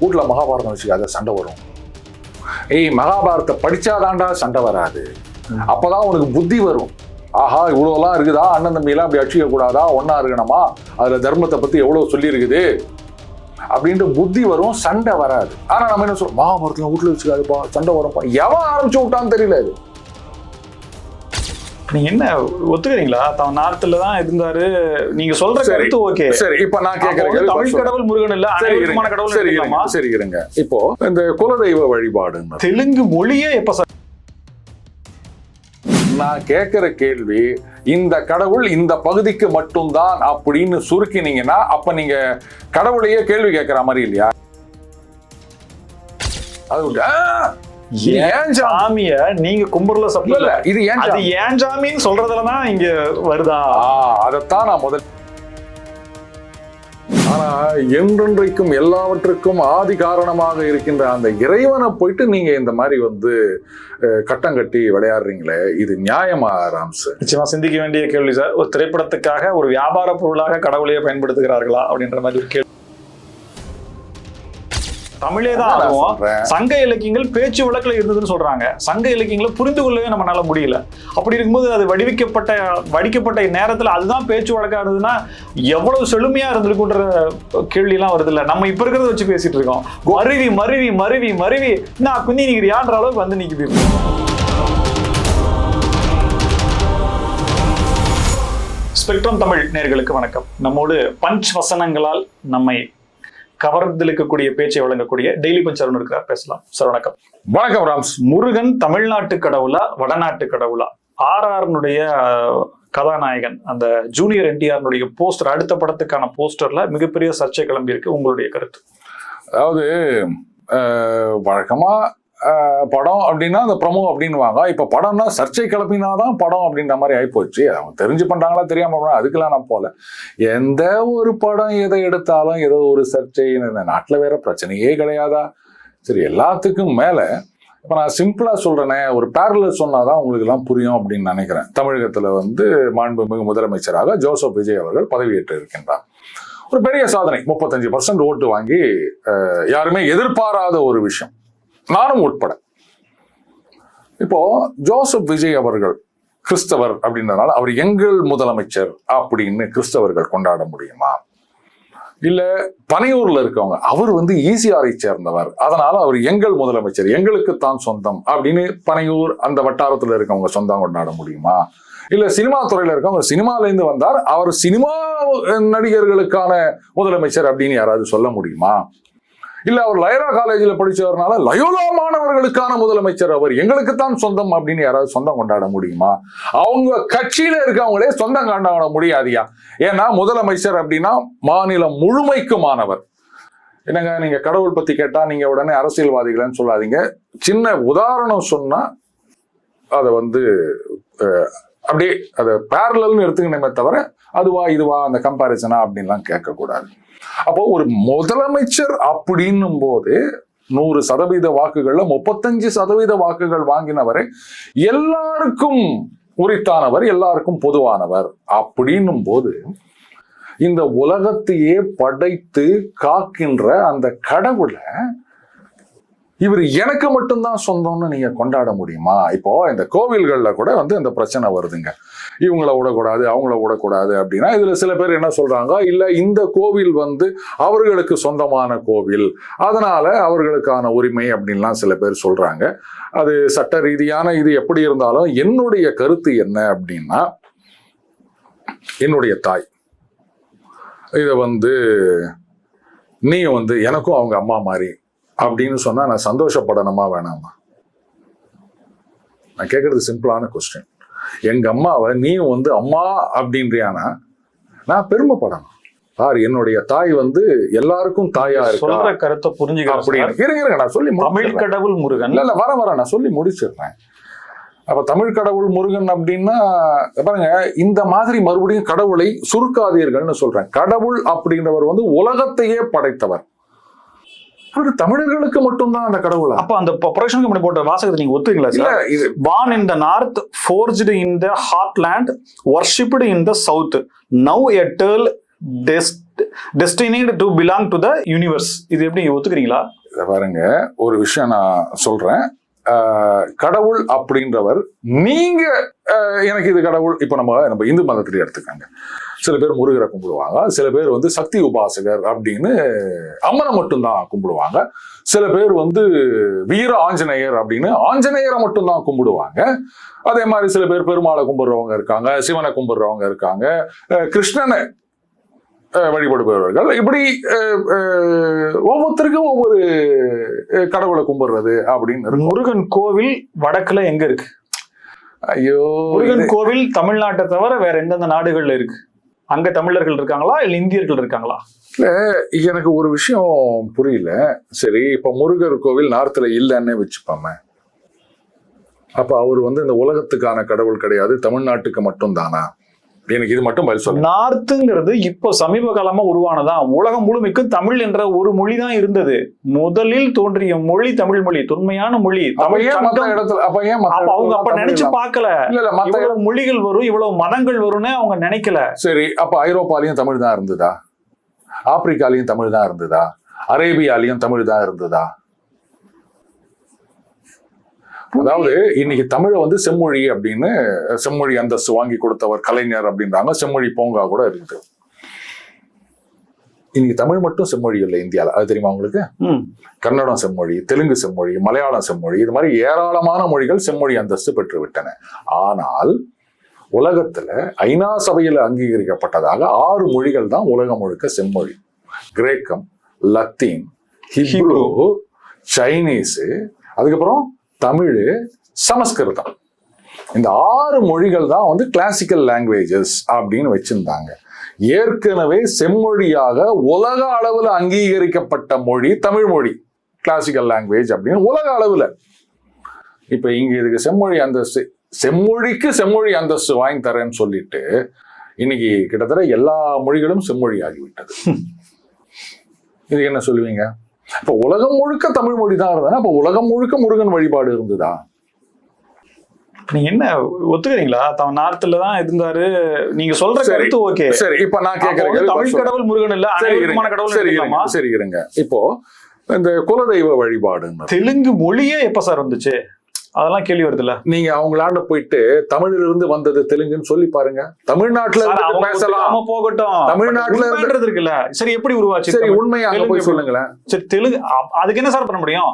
வீட்டுல மகாபாரதம் வச்சுக்காத சண்டை வரும். மகாபாரத்தை படிச்சாதான்டா சண்டை வராது. அப்பதான் உனக்கு புத்தி வரும். ஆஹா இவ்வளவுலாம் இருக்குதா, அண்ணன் தம்பி எல்லாம் அப்படி அடிச்சுக்க கூடாதா, ஒன்னா இருக்கணுமா, அதுல தர்மத்தை பத்தி எவ்வளவு சொல்லி இருக்குது அப்படின்ட்டு புத்தி வரும், சண்டை வராது. ஆனா நம்ம என்ன சொல்றோம், மகாபாரதம் வீட்டுல வச்சுக்காதுப்பா சண்டை வரும்ப்பா. எவன் ஆரம்பிச்சு விட்டான்னு தெரியல. அது நீங்க என்ன ஒத்துக்கிறீங்களா? நார்த்ல தான் இருந்தாரு நீங்க சொல்ற கருத்து ஓகே. சரி இப்ப நான் கேக்குறேன், தமிழ் கடவுள் முருகன் இல்ல, அனைவருமான கடவுள். சரி இருங்க. இப்போ இந்த குலதெய்வ வழிபாடு தெலுங்கு மொழியே எப்ப சார்? நான் கேட்கிற கேள்வி, இந்த கடவுள் இந்த பகுதிக்கு மட்டும்தான் அப்படின்னு சுருக்கினீங்கன்னா அப்ப நீங்க கடவுளையே கேள்வி கேட்கிற மாதிரி இல்லையா? அது ஏன் சாமிய நீங்க கும்புறல சப்ள இது ஏன் சாமின்னு சொல்றதுலதான் இங்க வருதா? அதைத்தான் நான் முதல். ஆனா என்றென்றைக்கும் எல்லாவற்றுக்கும் ஆதி காரணமாக இருக்கின்ற அந்த இறைவனை போயிட்டு நீங்க இந்த மாதிரி கட்டம் கட்டி விளையாடுறீங்களே, இது நியாயமா ராம்ஸ்? நிச்சயமா சிந்திக்க வேண்டிய கேள்வி சார். ஒரு திரைப்படத்துக்காக ஒரு வியாபார பொருளாக கடவுளையே பயன்படுத்துகிறார்களா அப்படின்ற மாதிரி ஒரு கேள்வி. தமிழே தான் ஆகும். சங்க இலக்கியங்கள் பேச்சு வழக்குல இருந்ததுன்னு சொல்றாங்க. சங்க இலக்கியங்களை புரிந்து கொள்ளவே நம்மளால முடியல. அப்படி இருக்கும்போது அது வடிக்கப்பட்ட நேரத்துல அதுதான் பேச்சு வழக்கா இருந்ததுன்னா எவ்வளவு செழுமையா இருந்திருக்குன்ற கேள்வி எல்லாம் வருது இல்ல. நம்ம இப்ப இருக்கிறத வச்சு பேசிட்டு இருக்கோம். மருவி மருவி மருவி மருவி நான் குந்தி நிக்கிறியான்ற அளவுக்கு நிக்குது. ஸ்பெக்ட்ரம் தமிழ் நேயர்களுக்கு வணக்கம். நம்மோடு பஞ்ச் வசனங்களால் நம்மை கவர்ந்தெழுக்கக்கூடிய பேச்சை வழங்கக்கூடிய டெய்லி பஞ்ச் அருண் இருக்கிறார். பேசலாம் சார். வணக்கம். வணக்கம் ராம்ஸ். முருகன் தமிழ்நாட்டு கடவுளா வடநாட்டு கடவுளா? RRனுடைய கதாநாயகன் அந்த ஜூனியர் NTRனுடைய போஸ்டர், அடுத்த படத்துக்கான போஸ்டர்ல மிகப்பெரிய சர்ச்சை கிளம்பி இருக்கு. உங்களுடைய கருத்து? அதாவது வழக்கமா படம் அப்படின்னா அந்த ப்ரமோ அப்படின்னுவாங்க. இப்ப படம்னா சர்ச்சை கிளப்பினாதான் படம் அப்படின்ற மாதிரி ஆயிப்போச்சு. அவங்க தெரிஞ்சு பண்றாங்களா தெரியாம அதுக்கெல்லாம் நான் போல. எந்த ஒரு படம் எதை எடுத்தாலும் ஏதோ ஒரு சர்ச்சை. இந்த நாட்டுல வேற பிரச்சனையே கிடையாதா? சரி, எல்லாத்துக்கும் மேல இப்ப நான் சிம்பிளா சொல்றேனே, ஒரு பேரலல் சொன்னாதான் உங்களுக்கு எல்லாம் புரியும் அப்படின்னு நினைக்கிறேன். தமிழகத்துல மாண்புமிகு முதலமைச்சராக ஜோசப் விஜய் அவர்கள் பதவியேற்று இருக்கின்றார். ஒரு பெரிய சாதனை, 35% ஓட்டு வாங்கி, யாருமே எதிர்பாராத ஒரு விஷயம், நானும் உட்பட. இப்போ ஜோசப் விஜய் அவர்கள் கிறிஸ்தவர் அப்படின்றதுனால அவர் எங்கள் முதலமைச்சர் அப்படின்னு கிறிஸ்தவர்கள் கொண்டாட முடியுமா? இல்ல பனையூர்ல இருக்கவங்க அவர் ஈசிஆரை சேர்ந்தவர், அதனால அவர் எங்கள் முதலமைச்சர், எங்களுக்குத்தான் சொந்தம் அப்படின்னு பனையூர் அந்த வட்டாரத்துல இருக்கவங்க சொந்தம் கொண்டாட முடியுமா? இல்ல சினிமா துறையில இருக்கவங்க சினிமால இருந்து வந்தார், அவர் சினிமா நடிகர்களுக்கான முதலமைச்சர் அப்படின்னு யாராவது சொல்ல முடியுமா? இல்ல அவர் லயோலா காலேஜ்ல படிச்சவர்னால லயோலா மாணவர்களுக்கான முதலமைச்சர், அவர் எங்களுக்குத்தான் சொந்தம் அப்படின்னு யாராவது சொந்தம் கொண்டாட முடியுமா? அவங்க கட்சியில இருக்கவங்களே சொந்தம் கொண்டாட முடியாதியா? ஏன்னா முதலமைச்சர் அப்படின்னா மாநிலம் முழுமைக்குமானவர். என்னங்க நீங்க கடவுள் பத்தி கேட்டா நீங்க உடனே அரசியல்வாதிகள்னு சொல்லாதீங்க. சின்ன உதாரணம் சொன்னா அதை அப்படியே அதை பேரலல்னு எடுத்துக்கணுமே தவிர அதுவா இதுவா அந்த கம்பாரிசனா அப்படின்லாம் கேட்கக்கூடாது. அப்போ ஒரு முதலமைச்சர் அப்படின்னும் போது 100% வாக்குகள்ல 35% வாக்குகள் வாங்கினவரை எல்லாருக்கும் உரித்தானவர், எல்லாருக்கும் பொதுவானவர் அப்படின்னும் போது இந்த உலகத்தையே படைத்து காக்கின்ற அந்த கடவுளை இவர் எனக்கு மட்டும்தான் சொந்தம்னு நீங்க கொண்டாட முடியுமா? இப்போ இந்த கோவில்கள்ல கூட இந்த பிரச்சனை வருதுங்க. இவங்கள விடக்கூடாது அவங்கள விடக்கூடாது அப்படின்னா இதுல சில பேர் என்ன சொல்றாங்க, இல்ல இந்த கோவில் அவர்களுக்கு சொந்தமான கோவில், அதனால அவர்களுக்கான உரிமை அப்படின்லாம் சில பேர் சொல்றாங்க. அது சட்ட ரீதியான இது எப்படி இருந்தாலும் என்னுடைய கருத்து என்ன அப்படின்னா, என்னுடைய தாய் இத நீ எனக்கும் அவங்க அம்மா மாதிரி அப்படின்னு சொன்னா நான் சந்தோஷப்படணுமா வேணாமா? நான் கேட்கறது சிம்பிளான கொஸ்டின். எங்க அம்மாவை நீ அம்மா அப்படின்றியானா நான் பெருமைப்படணும். சார் என்னுடைய தாய் எல்லாருக்கும் தாயா சொல்ற கருத்தை புரிஞ்சுக்க. நான் சொல்லி தமிழ் கடவுள் முருகன் இல்ல வர நான் சொல்லி முடிச்சிடுறேன். அப்ப தமிழ் கடவுள் முருகன் அப்படின்னா பாருங்க, இந்த மாதிரி மறுபடியும் கடவுளை சுருக்காதீர்கள்னு சொல்றேன். கடவுள் அப்படின்றவர் உலகத்தையே படைத்தவர். தமிழர்களுக்கு மட்டும்தான் அந்த கடவுள். அப்ப அந்த ப்ரொடக்ஷன் கம்பெனி போட்ட வாசகத்தை நீங்க ஒத்துக்கீங்களா sir? born in the north, forged in the heartland, worshipped in the south, now eternal destined to belong to the universe. இது எப்படி ஒத்துக்கிறீங்களா? பாருங்க, ஒரு விஷயம் நான் சொல்றேன். கடவுள் அப்படின்றவர், நீங்க எனக்கு இது கடவுள். இப்ப நம்ம இந்து மதத்திலே எடுத்துக்காங்க. சில பேர் முருகரை கும்பிடுவாங்க, சில பேர் வந்து சக்தி உபாசகர் அப்படின்னு அம்மனை மட்டும்தான் கும்பிடுவாங்க, சில பேர் வந்து வீர ஆஞ்சநேயர் அப்படின்னு ஆஞ்சநேயரை மட்டும்தான் கும்பிடுவாங்க. அதே மாதிரி சில பேர் பெருமாளை கும்பிடுறவங்க இருக்காங்க, சிவனை கும்பிடுறவங்க இருக்காங்க, கிருஷ்ணனை வழிபடுபவர்கள். இப்படி ஒவ்வொருத்தருக்கும் ஒவ்வொரு கடவுளை கும்பிடுறது அப்படின்னு. முருகன் கோவில் வடக்குல எங்க இருக்கு? ஐயோ, முருகன் கோவில் தமிழ்நாட்டை தவிர வேற எந்தெந்த நாடுகள்ல இருக்கு? அங்க தமிழர்கள் இருக்காங்களா இல்ல இந்தியர்கள் இருக்காங்களா? இல்ல, எனக்கு ஒரு விஷயம் புரியல. சரி, இப்ப முருகர் கோவில் நார்த்ல இல்லைன்னு வச்சுப்பாம, அப்ப அவர் வந்து இந்த உலகத்துக்கான கடவுள் கிடையாது, தமிழ்நாட்டுக்கு மட்டும் தானா? எனக்கு இது மட்டும் பதில் சொல்ல. நார்த்துங்கிறது இப்போ சமீப காலமா உருவானதான். உலகம் முழுமைக்கும் தமிழ் என்ற ஒரு மொழி தான் இருந்தது. முதலில் தோன்றிய மொழி தமிழ் மொழி, தொன்மையான மொழி. அவங்க அப்ப நினைச்சு பார்க்கல இவ்வளவு மொழிகள் வரும், இவ்வளவு மதங்கள் வரும்னு அவங்க நினைக்கல. சரி, அப்ப ஐரோப்பாலையும் தமிழ் தான் இருந்ததா? ஆப்பிரிக்காலையும் தமிழ் தான் இருந்ததா? அரேபியாலையும் தமிழ் தான் இருந்ததா? அதாவது இன்னைக்கு தமிழை வந்து செம்மொழி அப்படின்னு, செம்மொழி அந்தஸ்து வாங்கி கொடுத்தவர் கலைஞர் அப்படின்றாங்க. செம்மொழி பூங்கா கூட இருக்குது. இன்னைக்கு தமிழ் மட்டும் செம்மொழி இல்லை இந்தியாவில், அது தெரியுமா உங்களுக்கு? கன்னடம் செம்மொழி, தெலுங்கு செம்மொழி, மலையாளம் செம்மொழி, இது மாதிரி ஏராளமான மொழிகள் செம்மொழி அந்தஸ்து பெற்று விட்டன. ஆனால் உலகத்துல ஐநா சபையில் அங்கீகரிக்கப்பட்டதாக 6 மொழிகள் தான் உலகம் முழுக்க செம்மொழி. கிரேக்கம், லத்தீன், ஹிப்ரு, சைனீஸ், அதுக்கப்புறம் தமிழ், சமஸ்கிருதம். இந்த 6 மொழிகள் தான் வந்து கிளாசிக்கல் லாங்குவேஜஸ் அப்படின்னு வச்சிருந்தாங்க. ஏற்கனவே செம்மொழியாக உலக அளவுல அங்கீகரிக்கப்பட்ட மொழி தமிழ் மொழி, கிளாசிக்கல் லாங்குவேஜ் அப்படின்னு உலக அளவுல. இப்ப இங்க இதுக்கு செம்மொழி அந்தஸ்து, செம்மொழிக்கு செம்மொழி அந்தஸ்து வாங்கி தரேன்னு சொல்லிட்டு இன்னைக்கு கிட்டத்தட்ட எல்லா மொழிகளும் செம்மொழி ஆகிவிட்டது. இது என்ன சொல்லுவீங்க? இப்ப உலகம் முழுக்க தமிழ் மொழி தான் இருந்ததுன்னா அப்ப உலகம் முழுக்க முருகன் வழிபாடு இருந்ததா? நீங்க என்ன ஒத்துக்கிறீங்களா? நார்த்ல தான் இருந்தாரு, நீங்க சொல்ற கருத்து ஓகே. சரி, இப்ப நான் கேக்குறேன், தமிழ் கடவுள் முருகன் இல்ல, அனைவருமான கடவுள். சரி இருங்க. இப்போ இந்த குலதெய்வ வழிபாடு தெலுங்கு மொழியே எப்ப சார் வந்துச்சு? அதெல்லாம் கேள்வி வருதுல்ல. நீங்க அவங்களாண்ட போயிட்டு தமிழ்ல இருந்து வந்தது தெலுங்குன்னு சொல்லி பாருங்க. தமிழ்நாட்டுல பேசலாம், போகட்டும். தமிழ்நாட்டுல இருக்குல்ல. சரி, எப்படி உருவாச்சு? சரி, உண்மையா அங்க போய் சொல்லுங்களேன். சரி, தெலுங்கு அதுக்கு என்ன சார் பண்ண முடியும்?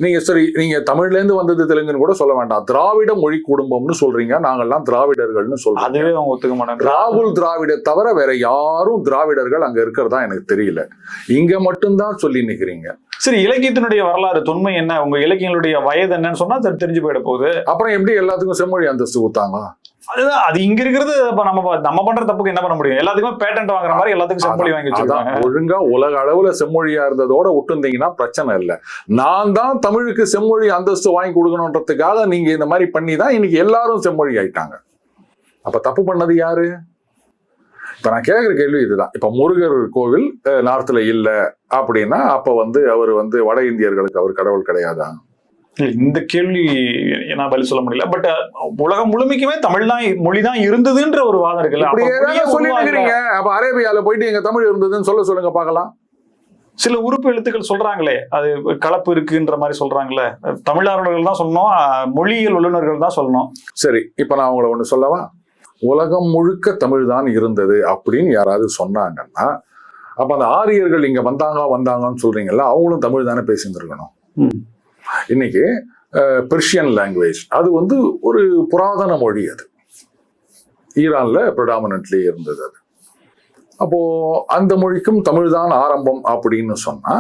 நீங்க சரி, நீங்க தமிழ்ல இருந்து வந்தது தெலுங்குன்னு கூட சொல்ல வேண்டாம். திராவிட மொழி குடும்பம்னு சொல்றீங்க, நாங்கெல்லாம் திராவிடர்கள்னு சொல்றோம். அதுவே அவங்க ஒத்துக்க மாட்டாங்க. ராகுல் திராவிட தவிர வேற யாரும் திராவிடர்கள் அங்க இருக்கிறதா எனக்கு தெரியல. இங்க மட்டும்தான் சொல்லி நிக்கிறீங்க. சரி, இலக்கியத்தினுடைய வரலாறு தொன்மை என்ன, உங்க இலக்கியங்களுடைய வயது என்னன்னு சொன்னா தெரிஞ்சு போயிட போகுது. அப்புறம் எப்படி எல்லாத்துக்கும் செம்மொழி அந்தஸ்து ஊத்தாங்க? அதுதான், அது இங்க இருக்கிறது. நம்ம பண்ற தப்புக்கு என்ன பண்ண முடியும்? எல்லாத்துக்குமே பேட்டன்ட் வாங்குற மாதிரி எல்லாத்துக்கும் செம்மொழி வாங்கி வச்சிருக்காங்க. ஒழுங்கா உலக அளவுல செம்மொழியா இருந்ததோட விட்டுருந்தீங்கன்னா பிரச்சனை இல்லை. நான் தான் தமிழுக்கு செம்மொழி அந்தஸ்து வாங்கி கொடுக்கணுன்றதுக்காக நீங்க இந்த மாதிரி பண்ணி தான் இன்னைக்கு எல்லாரும் செம்மொழி ஆயிட்டாங்க. அப்ப தப்பு பண்ணது யாரு? இப்ப நான் கேட்கிற கேள்வி இதுதான். இப்ப முருகர் கோவில் நார்த்ல இல்ல அப்படின்னா அப்ப வந்து அவர் வந்து வட இந்தியர்களுக்கு அவர் கடவுள் கிடையாதா? இந்த கேள்வி நான் பதில் சொல்ல முடியல. பட் உலகம் முழுமைக்குமே தமிழ் தான் மொழி தான் இருந்ததுன்ற ஒரு வாதம் இருக்குல்ல. அப்ப அரேபியால போயிட்டு எங்க தமிழ் இருந்ததுன்னு சொல்லுங்க பார்க்கலாம். சில உறுப்பு எழுத்துக்கள் சொல்றாங்களே, அது கலப்பு இருக்குன்ற மாதிரி சொல்றாங்களே. தமிழர்கள் தான் சொல்லணும், மொழியியல் வல்லுநர்கள் தான் சொல்லணும். சரி, இப்ப நான் உங்களை ஒண்ணு சொல்லவா? உலகம் முழுக்க தமிழ் தான் இருந்தது அப்படின்னு யாராவது சொன்னாங்கன்னா அப்ப அந்த ஆரியர்கள் இங்க வந்தாங்கன்னு சொல்றீங்கல்ல, அவங்களும் தமிழ் தானே பேசியிருந்திருக்கணும். இன்னைக்கு பெர்ஷியன் லாங்குவேஜ் அது வந்து ஒரு புராதன மொழி, அது ஈரான்ல ப்ரிடாமினன்ட்லி இருந்தது. அது அப்போ அந்த மொழிக்கும் தமிழ் தான் ஆரம்பம் அப்படின்னு சொன்னா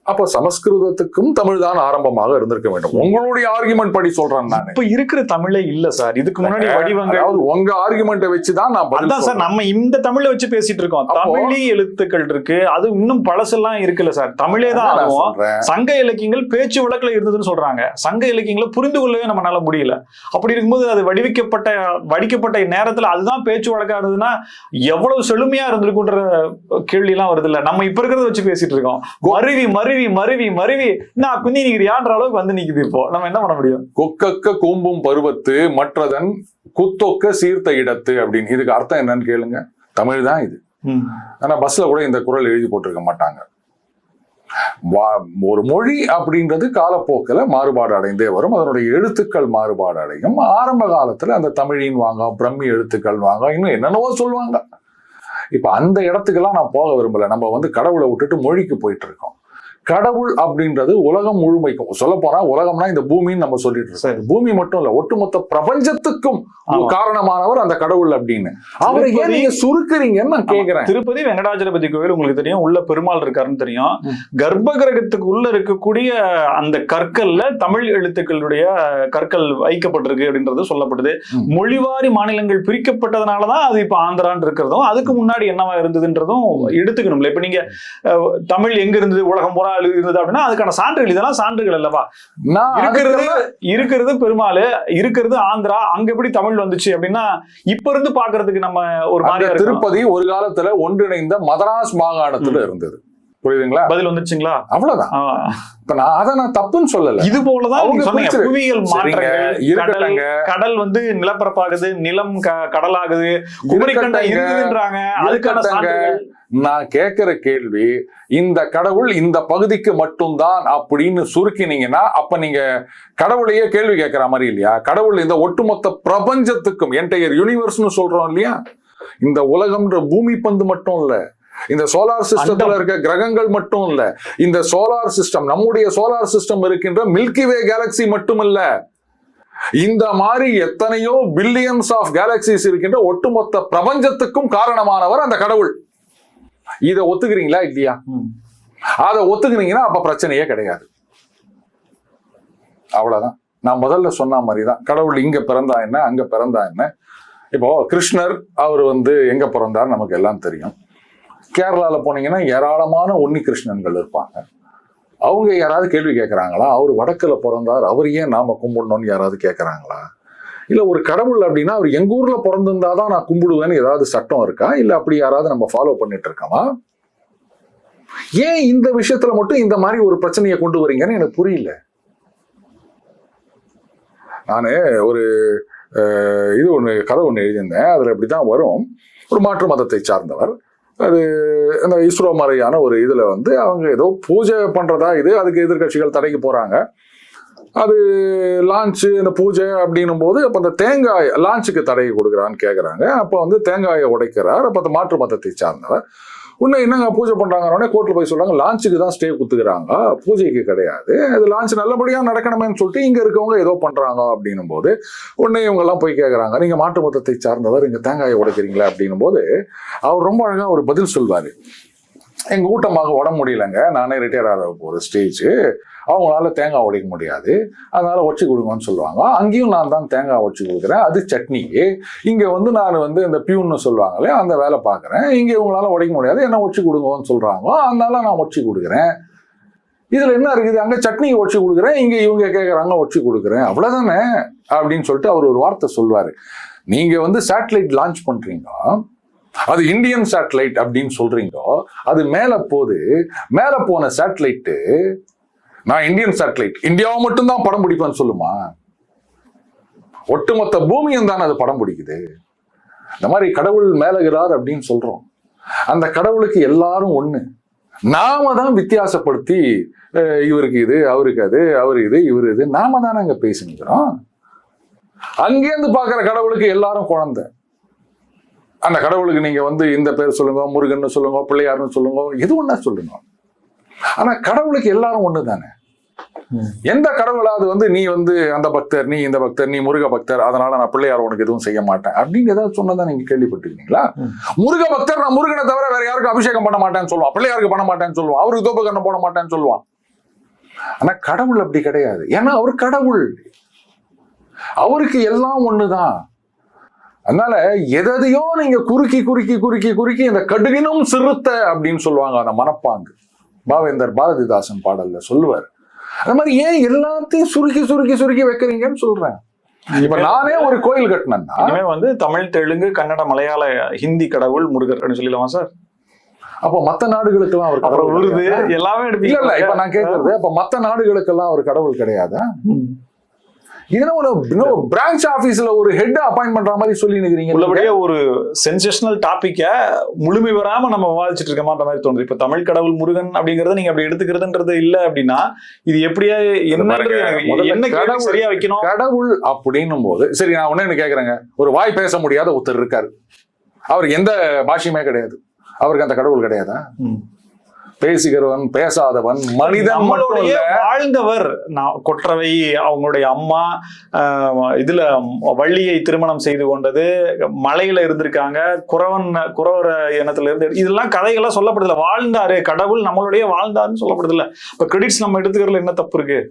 அப்ப சமஸ்கிருதத்துக்கும் தமிழ் தான் ஆரம்பமாக இருந்திருக்க வேண்டும். உங்களுடைய ஆர்குமெண்ட் படி சொல்றேன் நான். இப்ப இருக்கிற தமிழே இல்ல சார். இதுக்கு முன்னாடி வடிவங்கள், உங்க ஆர்குமெண்ட்டை வச்சுதான் நான் அதான் சார், நம்ம இந்த தமிழை வச்சு பேசிட்டு இருக்கோம். தமிழி எழுத்துக்கள் இருக்கு, அது இன்னும் பழசெல்லாம் இருக்குல்ல சார். தமிழே தான் ஆகும். சங்க இலக்கியங்கள் பேச்சு வழக்குல இருந்ததுன்னு சொல்றாங்க. சங்க இலக்கியங்களை புரிந்து கொள்ளவே நம்மளால முடியல. அப்படி இருக்கும்போது அது வடிக்கப்பட்ட நேரத்துல அதுதான் பேச்சு வழக்கா இருந்ததுன்னா எவ்வளவு செழுமையா இருந்திருக்குன்ற கேள்வி எல்லாம் வருது இல்ல. நம்ம இப்ப இருக்கிறத வச்சு பேசிட்டு இருக்கோம். மருவி நான் குந்தி நிக்கிறியான்ற அளவுக்கு வந்து நிக்குது. இப்போ நம்ம என்ன பண்ண முடியும்? கொக்கக்க கூம்பும் பருவத்து மற்றதன் குத்தொக்க சீர்த்த இடத்து அப்படின்னு. இதுக்கு அர்த்தம் என்னன்னு கேளுங்க. தமிழ் தான் இது. ஆனா பஸ்ல கூட இந்த குறள் எழுதி போட்டிருக்க மாட்டாங்க. ஒரு மொழி அப்படின்றது காலப்போக்கில் மாறுபாடு அடைந்தே வரும். அதனுடைய எழுத்துக்கள் மாறுபாடு அடையும். ஆரம்ப காலத்துல அந்த தமிழின் வாங்க, பிரம்மி எழுத்துக்கள் வாங்க, இன்னும் என்னென்னவோ சொல்லுவாங்க. இப்ப அந்த இடத்துக்கெல்லாம் நான் போக விரும்பல. நம்ம வந்து கடவுளை விட்டுட்டு மொழிக்கு போயிட்டு இருக்கோம். கடவுள் அப்படின்றது உலகம் முழுமைக்கும், சொல்ல போனா உலகம்னா இந்த பூமின்னு நம்ம சொல்லிட்டு இருக்கோம். பூமி மட்டும் இல்ல, ஒட்டுமொத்த பிரபஞ்சத்துக்கும் காரணமானவர் அந்த கடவுள் அப்படின்னு. அவரை ஏன் நீங்க சுருக்குறீங்கன்னு நான் கேக்குறேன். திருப்பதி வெங்கடாஜலபதி கோவில் உங்களுக்கு தெரியும், உள்ள பெருமாள் இருக்காருன்னு தெரியும். கர்ப்ப கிரகத்துக்கு உள்ள இருக்கக்கூடிய அந்த கற்கள்ல தமிழ் எழுத்துக்களுடைய கற்கள் வைக்கப்பட்டிருக்கு அப்படின்றது சொல்லப்படுது. மொழிவாரி மாநிலங்கள் பிரிக்கப்பட்டதுனாலதான் அது இப்ப ஆந்திரான்னு இருக்கிறதும், அதுக்கு முன்னாடி என்னவா இருந்ததுன்றதும் எடுத்துக்கணும்ல. இப்ப நீங்க தமிழ் எங்க இருந்தது, உலகம் பூரா இருந்தது அப்படின்னா அதுக்கான சான்றுகள், இதெல்லாம் சான்றுகள் அல்லவா? இருக்கிறது பெருமாள், இருக்கிறது ஆந்திரா, அங்க எப்படி தமிழ் வந்துச்சு அப்படின்னா இப்ப இருந்து பாக்குறதுக்கு நம்ம ஒரு மாதிரி. திருப்பதி ஒரு காலத்துல ஒன்றிணைந்த மதராஸ் மாகாணத்துல இருந்தது. புரியுதுங்களா? பதில் வந்துச்சுங்களா? அவ்வளவுதான். இப்ப நான் தப்புன்னு சொல்லல. இது போலதான் புவியியல் மாற்றங்கள், கடல் வந்து நிலப்பரப்பாகுது, நிலம் கடலாகுது, குமரிக்கண்டம் இருக்குதுன்றாங்க. அதுக்கான சான்றுகள். நான் கேட்கிற கேள்வி, இந்த கடவுள் இந்த பகுதிக்கு மட்டும்தான் அப்படின்னு சுருக்கினீங்கன்னா அப்ப நீங்க கடவுளையே கேள்வி கேட்கிற மாதிரி இல்லையா? கடவுள் இந்த ஒட்டுமொத்த பிரபஞ்சத்துக்கும், என்டையர் யூனிவர்ஸ்னு சொல்றோம் இல்லையா? இந்த உலகம்ன்ற பூமி பந்து மட்டும் இல்ல, இந்த சோலார் சிஸ்டத்துல இருக்க கிரகங்கள் மட்டும் இல்ல, இந்த சோலார் சிஸ்டம், நம்முடைய சோலார் சிஸ்டம் இருக்கின்ற மில்கி வே கேலக்சி மட்டும் இல்ல, இந்த மாதிரி எத்தனையோ பில்லியன்ஸ் ஆஃப் கேலக்சிஸ் இருக்கின்ற ஒட்டுமொத்த பிரபஞ்சத்துக்கும் காரணமானவர் அந்த கடவுள். இதை ஒத்துக்கிறீங்களா இல்லையா? அதை ஒத்துக்கிறீங்கன்னா அப்ப பிரச்சனையே கிடையாது. அவ்வளவுதான். நான் முதல்ல சொன்ன மாதிரிதான், கடவுள் இங்க பிறந்தா என்ன, அங்க பிறந்தா என்ன. இப்போ கிருஷ்ணர் அவர் வந்து எங்க பிறந்தார் நமக்கு எல்லாம் தெரியும். கேரளால போனீங்கன்னா ஏராளமான உன்னி கிருஷ்ணன்கள் இருப்பாங்க. அவங்க யாராவது கேள்வி கேட்கறாங்களா? அவர் வடக்குல பிறந்தார், அவர் ஏன் நாம கும்பிடணும்னு யாராவது கேட்கறாங்களா? இல்ல ஒரு கடவுள் அப்படின்னா அவர் எங்க ஊர்ல பிறந்திருந்தாதான் நான் கும்பிடுவேன்னு ஏதாவது சட்டம் இருக்கா? இல்ல அப்படி யாராவது நம்ம ஃபாலோ பண்ணிட்டு இருக்கோமா? ஏன் இந்த விஷயத்துல மட்டும் இந்த மாதிரி ஒரு பிரச்சனையை கொண்டு வரீங்கன்னு எனக்கு புரியல. நானு ஒரு இது ஒண்ணு கதை ஒண்ணு எழுதியிருந்தேன். அதுல இப்படிதான் வரும். ஒரு மாற்று மதத்தை சார்ந்தவர், அது அந்த இஸ்ரோ மாதிரியான ஒரு இதுல வந்து அவங்க ஏதோ பூஜை பண்றதா இது, அதுக்கு எதிர்கட்சிகள் தடைக்கு போறாங்க. அது லான்ச்சு, இந்த பூஜை அப்படின்னும் போது அப்ப அந்த தேங்காய் லான்ச்சுக்கு தடை கொடுக்குறான்னு கேட்குறாங்க. அப்போ வந்து தேங்காயை உடைக்கிறார். அப்போ அந்த மாற்று மதத்தை சார்ந்தவர், இன்னும் என்னங்க பூஜை பண்றாங்க, கோர்ட்டில் போய் சொல்றாங்க லான்ச்சுக்கு தான் ஸ்டே குத்துக்கிறாங்க, பூஜைக்கு கிடையாது, அது லான்ச் நல்லபடியாக நடக்கணுமேன்னு சொல்லிட்டு இங்க இருக்கவங்க ஏதோ பண்றாங்க அப்படின்னும் போது உடனே இவங்க எல்லாம் போய் கேட்கறாங்க, நீங்க மாற்று மதத்தை சார்ந்தவர் இங்க தேங்காயை உடைக்கிறீங்களா அப்படின்னும் போது அவர் ரொம்ப அழகா ஒரு பதில் சொல்வாரு. எங்க ஊட்டமாக உடம்பு முடியலங்க, நானே ரிட்டையர் ஆகிற ஒரு ஸ்டேஜ், அவங்களால தேங்காய் உடைக்க முடியாது, அதனால ஒச்சி கொடுங்கன்னு சொல்லுவாங்க. அங்கேயும் நான் தான் தேங்காய் ஒச்சி கொடுக்குறேன், அது சட்னி. இங்க வந்து நான் வந்து இந்த பியூன்னு சொல்லுவாங்களே அந்த வேலை பார்க்குறேன், இங்கே இவங்களால உடைக்க முடியாது, என்ன ஒச்சி கொடுங்கன்னு சொல்றாங்க, அதனால நான் ஒச்சி கொடுக்குறேன். இதுல என்ன இருக்குது, அங்க சட்னி ஒச்சி கொடுக்குறேன், இங்க இவங்க கேட்கறாங்க ஒச்சி கொடுக்குறேன், அவ்வளவுதானே அப்படின்னு சொல்லிட்டு அவர் ஒரு வார்த்தை சொல்வாரு. நீங்க வந்து சேட்டலைட் லான்ச் பண்றீங்க, அது இந்தியன் சேட்டலைட் அப்படின்னு சொல்றீங்க, அது மேல போகுது, மேல போன சேட்டலைட்டு நான் இந்தியன் சேட்டலைட், இந்தியாவை மட்டும்தான் படம் பிடிப்பேன்னு சொல்லுமா? ஒட்டுமொத்த பூமியும் தானே அது படம் பிடிக்குது. இந்த மாதிரி கடவுள் மேலகிறார் அப்படின்னு சொல்றோம். அந்த கடவுளுக்கு எல்லாரும் ஒண்ணு, நாம தான் வித்தியாசப்படுத்தி இவருக்கு இது, அவருக்கு அது, அவரு இது, இவரு இது, நாம தானே அங்க பேசிக்கிறோம். அங்கேருந்து பாக்குற கடவுளுக்கு எல்லாரும் குழந்தை. அந்த கடவுளுக்கு நீங்க வந்து இந்த பேர் சொல்லுங்க, முருகன் சொல்லுங்க, பிள்ளையார்னு சொல்லுங்க, எது ஒண்ணா சொல்லுங்க. ஆனா கடவுளுக்கு எல்லாரும் ஒண்ணு தானே. எந்த கடவுளாவது வந்து நீ வந்து அந்த பக்தர், நீ இந்த பக்தர், நீ முருக பக்தர், அதனால நான் பிள்ளையார் உனக்கு எதுவும் செய்ய மாட்டேன் அப்படின்னு ஏதாவது சொன்னதான் நீங்க கேள்விப்பட்டிருக்கீங்களா? முருக பக்தர் நான் முருகனை தவிர வேற யாருக்கும் அபிஷேகம் பண்ண மாட்டேன்னு சொல்லுவான், பிள்ளையாருக்கு பண்ண மாட்டேன்னு சொல்லுவான், அவருக்கு தோப்புக்கண்ண போட மாட்டேன்னு சொல்லுவான். ஆனா கடவுள் அப்படி கிடையாது. ஏன்னா அவர் கடவுள், அவருக்கு எல்லாம் ஒண்ணுதான். அதனால எதையோ நீங்க குறுக்கி குறுக்கி குறுக்கி குறுக்கி இந்த கடுகினும் சிறுத்த அப்படின்னு சொல்லுவாங்க அந்த மனப்பாங்கு. பாவேந்தர் பாரதிதாசன் பாடல்ல சொல்லுவார். அது மாதிரி ஏன் எல்லாத்தையும் சுருக்கி சுருக்கி சுருக்கி வைக்கிறீங்கன்னு சொல்றேன். இப்ப நானே ஒரு கோயில் கட்டினேன்னா இனிமே வந்து தமிழ், தெலுங்கு, கன்னட, மலையாள, ஹிந்தி கடவுள் முருகர் அப்படின்னு சொல்லிடலாமா சார்? அப்ப மத்த நாடுகளுக்கெல்லாம் அவர் கடவுள் உருது எல்லாமே இல்ல. இப்ப நான் கேட்கறது, அப்ப மத்த நாடுகளுக்கெல்லாம் அவர் கடவுள் கிடையாதா? இதெல்லாம் ஒரு பிரான்ச் ஆபீஸ்ல ஒரு ஹெட் அப்பாயிண்ட் பண்ற மாதிரி சொல்லி நிக்கிறீங்க. உள்ளபடியே ஒரு சென்சேஷனல் டாபிக்க முழுமை வராம நம்ம விவாதிச்சுட்டு இருக்க மாதிரி மாதிரி தோணுது. இப்ப தமிழ் கடவுள் முருகன் அப்படிங்கறத நீங்க அப்படி எடுத்துக்கிறதுன்றது இல்ல அப்படின்னா இது எப்படியா என்ன சரியா வைக்கணும்? கடவுள் அப்படின்னும் போது சரி, நான் ஒண்ணு கேக்குறேங்க, ஒரு வாய் பேச முடியாத ஒருத்தர் இருக்காரு, அவருக்கு எந்த பாஷையுமே கிடையாது, அவருக்கு அந்த கடவுள் கிடையாதா? பேசுகிறவன் பேசாதவன் மனிதன் மட்டும் வாழ்ந்தவர். கொற்றவை அவங்களுடைய அம்மா இதுல வள்ளியை திருமணம் செய்து கொண்டது, மலையில இருந்திருக்காங்க, குறவர் இனத்துல இருந்து, இதெல்லாம் கதைகள்லாம் சொல்லப்படுதுல. வாழ்ந்தாரு கடவுள், நம்மளுடைய வாழ்ந்தாருன்னு சொல்லப்படுதுல்ல. இப்ப கிரெடிட்ஸ் நம்ம எடுத்துக்கிறதுல என்ன தப்பு இருக்கு?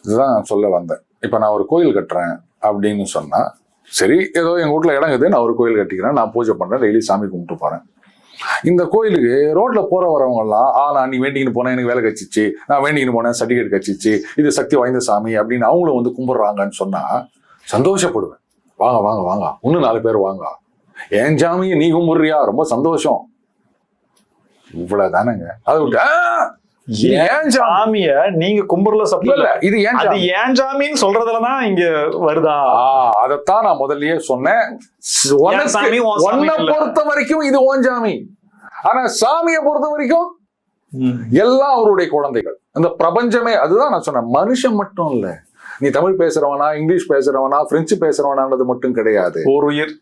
இதுதான் நான் சொல்ல வந்தேன். இப்ப நான் ஒரு கோயில் கட்டுறேன் அப்படின்னு சொன்னா, சரி ஏதோ எங்க வீட்டுல இடம் இருக்குது, நான் ஒரு கோயில் கட்டிக்கிறேன், நான் பூஜை பண்றேன், டெய்லி சாமி கும்பிட்டு போறேன். இந்த கோயிலுக்கு ரோட்ல போற வரவங்க எல்லாம் நான் நீ வேண்டிக்கின்னு போனேன் எனக்கு வேலை கட்சிச்சு, நான் வேண்டிக்கின்னு போனேன் சர்டிஃபிகேட் கட்சிச்சு, இது சக்தி வாய்ந்த சாமி அப்படின்னு அவங்களும் வந்து கும்பிடுறாங்கன்னு சொன்னா சந்தோஷப்படுவேன். வாங்க வாங்க வாங்க, இன்னும் 4 பேர் வாங்க, என் சாமியை நீ கும்பிடுறியா, ரொம்ப சந்தோஷம், இவ்வளவுதானங்க. அது ஏன் சாமிய நீங்க கும்பிடல சப்ல, இது ஏன் சாமின்னு சொல்றதுலதான் இங்க வருதா? அதத்தான் நான் முதல்லயே சொன்னேன். உன்னை பொறுத்த வரைக்கும் இது ஓன் சாமி, ஆனா சாமியை பொறுத்த வரைக்கும் எல்லாம் அவருடைய குழந்தைகள். அந்த பிரபஞ்சமே, அதுதான் நான் சொன்னேன், மனுஷன் மட்டும் இல்ல, நீ தமிழ் பேசுறவனா, இங்கிலீஷ் பேசுறவனா, பிரெஞ்சு பேசுறவனான்றது மட்டும் கிடையாது, ஒரு உயிர்,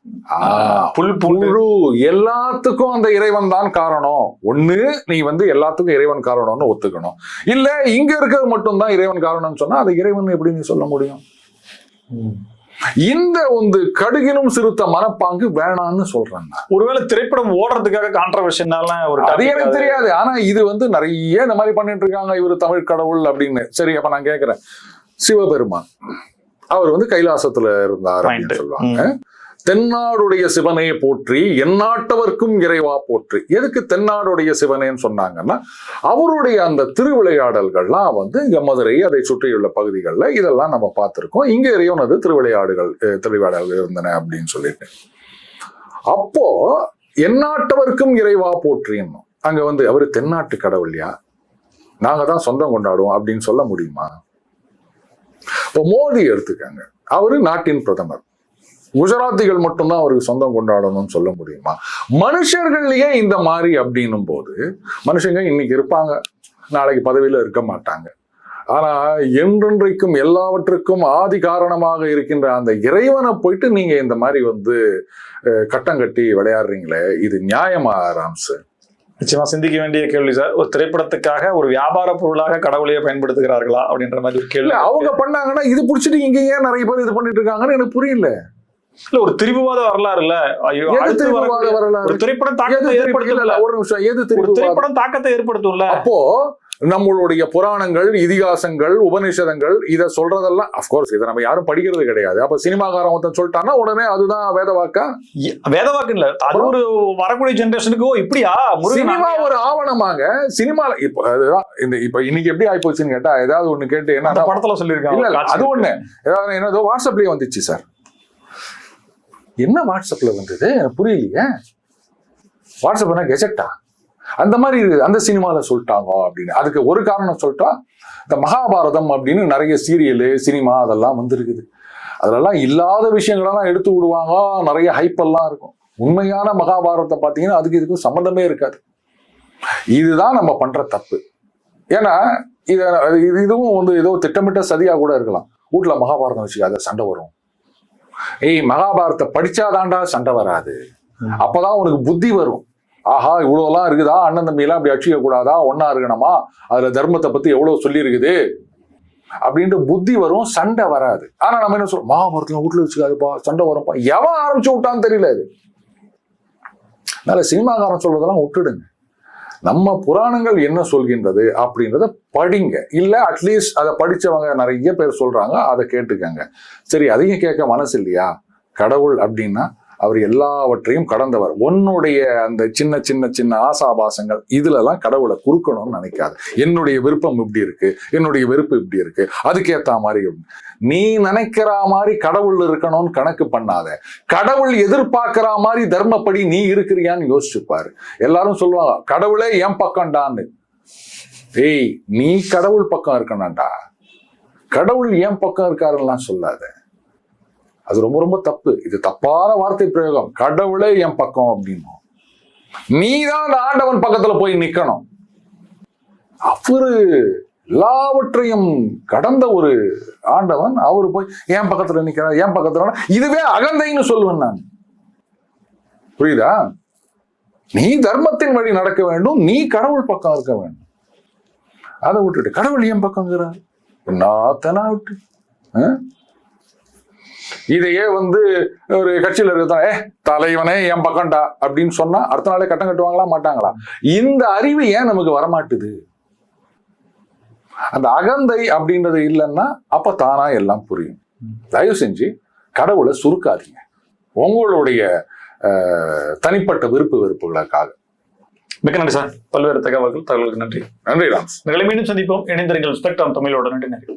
புழு, எல்லாத்துக்கும் அந்த இறைவன் தான் காரணம். ஒண்ணு நீ வந்து எல்லாத்துக்கும் இறைவன் காரணம்னு ஒத்துக்கணும், இல்ல இங்க இருக்கிறது மட்டும் தான் இறைவன் காரணம்னு சொன்னா அது இறைவன் எப்படி நீ சொல்ல முடியும்? இந்த வந்து கடுகினும் சிறுத்த மனப்பாங்கு வேணான்னு சொல்றாங்க. ஒருவேளை திரைப்படம் ஓடுறதுக்காக கான்ட்ரவர்ஷனால ஒரு அது எனக்கு தெரியாது, ஆனா இது வந்து நிறைய இந்த மாதிரி பண்ணிட்டு இருக்காங்க, இவரு தமிழ் கடவுள் அப்படின்னு. சரி, அப்ப நான் கேக்குறேன், சிவபெருமான் அவர் வந்து கைலாசத்துல இருந்தார் அப்படின்னு சொல்லுவாங்க. தென்னாடுடைய சிவனே போற்றி எந்நாட்டவர்க்கும் இறைவா போற்றி. எதுக்கு தென்னாடுடைய சிவனேன்னு சொன்னாங்கன்னா, அவருடைய அந்த திருவிளையாடல்கள்லாம் வந்து இங்க மதுரை அதை சுற்றியுள்ள பகுதிகளில் இதெல்லாம் நம்ம பார்த்திருக்கோம். இங்க இறைவனது திருவிளையாடல்கள் இருந்தன அப்படின்னு சொல்லிட்டு, அப்போ எந்நாட்டவர்க்கும் இறைவா போற்றின்னு அங்க வந்து அவரு தென்னாட்டு கடவுள்யா, நாங்க தான் சொந்தம் கொண்டாடுவோம் அப்படின்னு சொல்ல முடியுமா? இப்போ மோடி எடுத்துக்காங்க, அவரு நாட்டின் பிரதமர், குஜராத்திகள் மட்டும்தான் அவருக்கு சொந்தம் கொண்டாடணும்னு சொல்ல முடியுமா? மனுஷர்கள்லயே இந்த மாதிரி அப்படின்னும் போது, மனுஷங்க இன்னைக்கு இருப்பாங்க, நாளைக்கு பதவியில இருக்க மாட்டாங்க. ஆனா என்றென்றைக்கும் எல்லாவற்றுக்கும் ஆதி காரணமாக இருக்கின்ற அந்த இறைவனை போயிட்டு நீங்க இந்த மாதிரி வந்து கட்டம் கட்டி விளையாடுறீங்களே, இது நியாயமா ராம்ஸ்? நிச்சயமா சிந்திக்க வேண்டிய கேள்வி சார். ஒரு திரைப்படத்துக்காக ஒரு வியாபார பொருளாக கடவுளையே பயன்படுத்துகிறார்களா அப்படின்ற மாதிரி ஒரு கேள்வி. அவங்க பண்ணாங்கன்னா இது புடிச்சிட்டு இங்க ஏன் நிறைய பேர் இது பண்ணிட்டு இருக்காங்கன்னு எனக்கு புரியல. இல்ல ஒரு திரிபுவாத வரலாறு இல்ல, ஒரு திரைப்படம் தாக்கத்தை ஏற்படுத்தல. ஒரு நிமிஷம், எது திரைப்படம் தாக்கத்தை ஏற்படுத்தும்ல? அப்போ நம்மளுடைய புராணங்கள், இதிகாசங்கள், உபநிஷதங்கள் இதை சொல்றதெல்லாம் அப்கோர்ஸ் இதை நம்ம யாரும் படிக்கிறது கிடையாது. அப்ப சினிமாக்காரன் ஒருத்தன் சொல்லிட்டான்னா உடனே அதுதான் வேதவாக்கா? வேதவாக்கு இல்ல, அது ஒரு வரக்கூடிய ஜெனரேஷனுக்கு இப்படியா சினிமா ஒரு ஆவணமாக சினிமால இப்ப அதுதான் இந்த இப்ப இன்னைக்கு எப்படி ஆகி போச்சுன்னு கேட்டா, ஏதாவது ஒண்ணு கேட்டு என்ன படத்துல சொல்லியிருக்காங்க, இல்ல அது ஒண்ணு ஏதாவது என்னதோ வாட்ஸ்அப்லயே வந்துச்சு சார். என்ன வாட்ஸ்அப்ல வந்தது புரியலையே, வாட்ஸ்அப்னா கெஜெக்டா அந்த மாதிரி இருக்குது, அந்த சினிமால சொல்லிட்டாங்க அப்படின்னு. அதுக்கு ஒரு காரணம் சொல்லிட்டா, இந்த மகாபாரதம் அப்படின்னு நிறைய சீரியலு சினிமா அதெல்லாம் வந்துருக்குது, அதெல்லாம் இல்லாத விஷயங்களெல்லாம் எடுத்து விடுவாங்க, நிறைய ஹைப்பெல்லாம் இருக்கும். உண்மையான மகாபாரதத்தை பார்த்தீங்கன்னா அதுக்கு இதுக்கும் சம்மந்தமே இருக்காது. இதுதான் நம்ம பண்ற தப்பு. ஏன்னா இதுவும் வந்து ஏதோ திட்டமிட்ட சதியா கூட இருக்கலாம். வீட்டுல மகாபாரதம் வச்சுக்காத சண்டை வரும், மகாபாரதத்தை படிச்சாதான்டா சண்டை வராது, அப்பதான் உனக்கு புத்தி வரும். ஆஹா இவ்வளவுலாம் இருக்குதா, அண்ணன் தம்பி எல்லாம் அப்படி அடிச்சுக்க கூடாதா, ஒன்னா இருக்கணுமா, அதுல தர்மத்தை பத்தி எவ்வளவு சொல்லி இருக்குது அப்படின்ட்டு புத்தி வரும், சண்டை வராது. ஆனா நம்ம என்ன சொல்றோம், மகாபாரதத்துல வீட்டுல வச்சுக்காதுப்பா சண்டை வரும்ப்பா, எவன் ஆரம்பிச்சு விட்டான்னு தெரியல. இது அதனால சினிமாக்காரன் சொல்றதெல்லாம் விட்டுடுங்க, நம்ம புராணங்கள் என்ன சொல்கின்றது அப்படின்றத படிங்க. இல்ல அட்லீஸ்ட் அதை படிச்சவங்க நிறைய பேர் சொல்றாங்க, அதை கேட்டுக்கங்க. சரி, அதையும் கேட்க மனசு இல்லையா? கடவுள் அப்படின்னா அவர் எல்லாவற்றையும் கடந்தவர். உன்னுடைய அந்த சின்ன சின்ன சின்ன ஆசாபாசங்கள் இதுலலாம் கடவுளை குறுக்கணும்னு நினைக்காது. என்னுடைய விருப்பம் இப்படி இருக்கு, என்னுடைய வெறுப்பு இப்படி இருக்கு, அதுக்கேத்த மாதிரி நீ நினைக்கிற மாதிரி கடவுள் இருக்கணும்னு கணக்கு பண்ணாத. கடவுள் எதிர்பார்க்கிற மாதிரி தர்மப்படி நீ இருக்கிறியான்னு யோசிச்சுப்பாரு. எல்லாரும் சொல்லுவாங்க கடவுளே என் பக்கம்டான்னு. நீ கடவுள் பக்கம் இருக்கணும்டா. கடவுள் என் பக்கம் இருக்காருலாம் சொல்லாத. அது ரொம்ப ரொம்ப தப்பு. இது தப்பான வார்த்தை பிரயோகம். கடவுளே என் பக்கம் அப்படின்னும். நீதான் அந்த ஆண்டவன் பக்கத்துல போய் நிக்கணும். அவரு எல்லாவற்றையும் கடந்த ஒரு ஆண்டவன். அவரு போய் என் பக்கத்துல நிக்கிறார், என் பக்கத்துல. இதுவே அகந்தைன்னு சொல்லுவேன் நான். புரியுதா? நீ தர்மத்தின் வழி நடக்க வேண்டும், நீ கடவுள் பக்கம் இருக்க வேண்டும். அதை விட்டுட்டு கடவுள் என் பக்கங்கிறார், நாத்தனா விட்டு. இதையே ஒரு கட்சியில இருக்கதான் தலைவனே என் பக்கம்டா அப்படின்னு சொன்னா அடுத்த நாளே கட்டம் கட்டுவாங்களா மாட்டாங்களா? இந்த அறிவு ஏன் நமக்கு வரமாட்டுது? அந்த அகந்தை அப்படின்றது இல்லைன்னா அப்ப தானா எல்லாம் புரியும். தயவு செஞ்சு கடவுளை சுருக்காதீங்க உங்களுடைய தனிப்பட்ட விருப்பு வெறுப்புகளுக்காக. மிக்க நன்றி சார். பல்வேறு தகவல்களுக்கு நன்றி. நன்றி ராம்ஸ். மீண்டும் சந்திப்போம். இணைந்திருங்கள் ஸ்பெக்ட்ரம் தமிழோட. நன்றி.